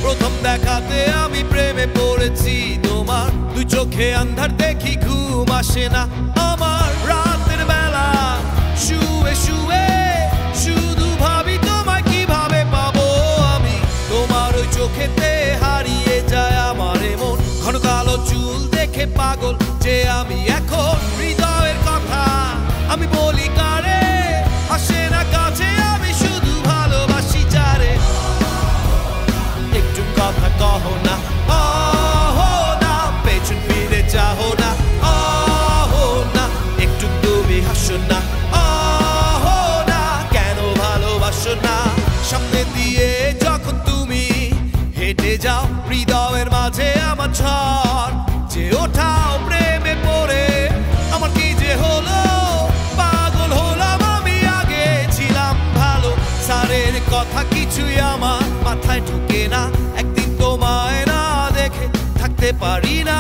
প্রথম দেখাতে আমি প্রেমে পড়েছি তোমার দুই চোখে আন্ধার দেখি ঘুম আসে না আমার রাতের বেলা শুয়ে শুয়ে শুধু ভাবি তোমায় কিভাবে পাবো আমি তোমার ওই চোখেতে হারিয়ে যায় আমার মন ঘন কালো চুল দেখে পাগল যে আমি এখন হৃদয়ের কথা আমি বলি কারে আসে না কাছে আমি শুধু ভালোবাসি যারে একটু কথা কহো না না পেছন ফিরে চাহো না না একটু তুমি হাসো না না কেন ভালোবাসো না সামনে দিয়ে যখন তুমি হেঁটে যাও হৃদয়ের মাঝে আমার ঝড় যে ওঠাও প্রেমে পড়ে আমার কি যে হলো পাগল হলাম আমি আগে ছিলাম ভালো সারের কথা কিছুই আমার মাথায় ঢুকে না একদিন তোমায় না দেখে থাকতে পারি না